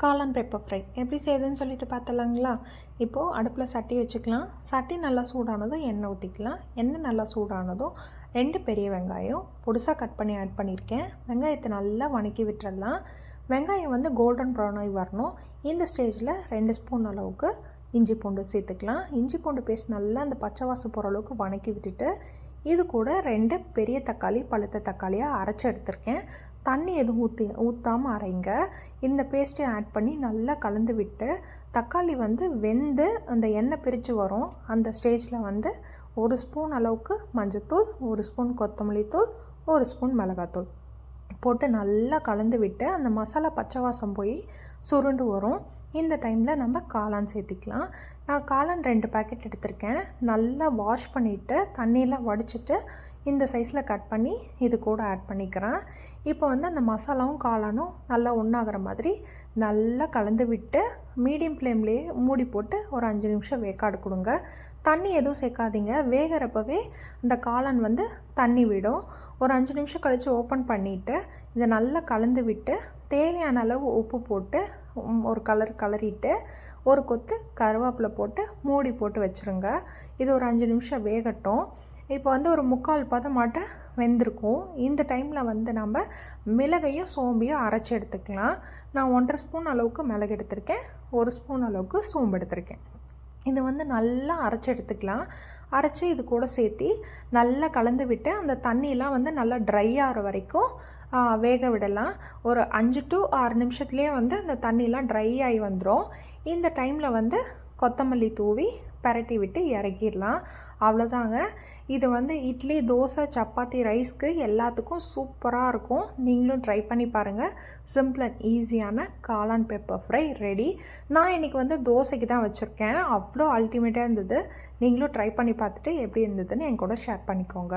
காளான் pepper fry எப்படி செய்யுதுன்னு சொல்லிட்டு பார்த்தலாங்களா. இப்போது அடுப்பில் சட்டி வச்சுக்கலாம். சட்டி நல்லா சூடானதும் எண்ணெய் ஊற்றிக்கலாம். எண்ணெய் நல்லா சூடானதும் 2 பெரிய வெங்காயம் பொடிசாக கட் பண்ணி ஆட் பண்ணியிருக்கேன். வெங்காயத்தை நல்லா வணக்கி விட்டுறலாம். வெங்காயம் வந்து கோல்டன் ப்ரௌன் ஆகி வரணும். இந்த ஸ்டேஜில் 2 ஸ்பூன் அளவுக்கு இஞ்சி பூண்டு சேர்த்துக்கலாம். இஞ்சி பூண்டு பேஸ்ட் நல்லா அந்த பச்சை வாசம் போகிற அளவுக்கு வணக்கி விட்டுட்டு இது கூட 2 பெரிய தக்காளி பழுத்த தக்காளியாக அரைச்சி எடுத்திருக்கேன். தண்ணி எதுவும் ஊற்றாமல் அரைங்க. இந்த பேஸ்ட்டை ஆட் பண்ணி நல்லா கலந்து விட்டு தக்காளி வந்து வெந்து அந்த எண்ணெய் பிரித்து வரும். அந்த ஸ்டேஜில் வந்து 1 ஸ்பூன் அளவுக்கு மஞ்சள்தூள், 1 ஸ்பூன் கொத்தமல்லி தூள், 1 ஸ்பூன் மிளகாத்தூள் போட்டு நல்லா கலந்து விட்டு அந்த மசாலா பச்சை வாசம் போய் சுருண்டு வரும். இந்த டைமில் நம்ம காளான் சேர்த்திக்கலாம். நான் காளான் 2 பேக்கெட் எடுத்திருக்கேன். நல்லா வாஷ் பண்ணிவிட்டு தண்ணியெலாம் வடிச்சிட்டு இந்த சைஸில் கட் பண்ணி இது கூட ஆட் பண்ணிக்கிறேன். இப்போ வந்து அந்த மசாலாவும் காளானும் நல்லா ஒன்றாகிற மாதிரி நல்லா கலந்து விட்டு மீடியம் ஃப்ளேம்லேயே மூடி போட்டு ஒரு 5 நிமிஷம் வேக்காடு கொடுங்க. தண்ணி எதுவும் சேர்க்காதீங்க. வேகிறப்பவே அந்த காளான் வந்து தண்ணி விடும். ஒரு 5 நிமிஷம் கழித்து ஓப்பன் பண்ணிவிட்டு இதை நல்லா கலந்து விட்டு தேவையான அளவு உப்பு போட்டு ஒரு கலரிட்டு ஒரு கொத்து கருவேப்பிலை போட்டு மூடி போட்டு வச்சுருங்க. இது ஒரு 5 நிமிஷம் வேகட்டும். இப்போ வந்து ஒரு 3/4 பதமாட்ட வெந்திருக்கும். இந்த டைமில் வந்து நம்ம மிளகையும் சோம்பையும் அரைச்சி எடுத்துக்கலாம். நான் 1.5 ஸ்பூன் அளவுக்கு மிளகு எடுத்திருக்கேன், 1 ஸ்பூன் அளவுக்கு சோம்பு எடுத்திருக்கேன். இதை வந்து நல்லா அரைச்சி எடுத்துக்கலாம். அரைச்சி இது கூட சேர்த்து நல்லா கலந்து விட்டு அந்த தண்ணியெலாம் வந்து நல்லா ட்ரை ஆகிற வரைக்கும் வேக விடலாம். ஒரு 5 to 6 நிமிஷத்துலேயே வந்து அந்த தண்ணியெலாம் ட்ரை ஆகி வந்துடும். இந்த டைமில் வந்து கொத்தமல்லி தூவி பரட்டி விட்டு இறக்கிடலாம். அவ்வளோதாங்க. இது வந்து இட்லி, தோசை, சப்பாத்தி, ரைஸ்க்கு எல்லாத்துக்கும் சூப்பராக இருக்கும். நீங்களும் ட்ரை பண்ணி பாருங்கள். சிம்பிள் அண்ட் ஈஸியான காளான் பெப்பர் ஃப்ரை ரெடி. நான் இன்றைக்கி வந்து தோசைக்கு தான் வச்சுருக்கேன். அவ்வளோ அல்டிமேட்டாக இருந்தது. நீங்களும் ட்ரை பண்ணி பார்த்துட்டு எப்படி இருந்ததுன்னு என் கூட ஷேர் பண்ணிக்கோங்க.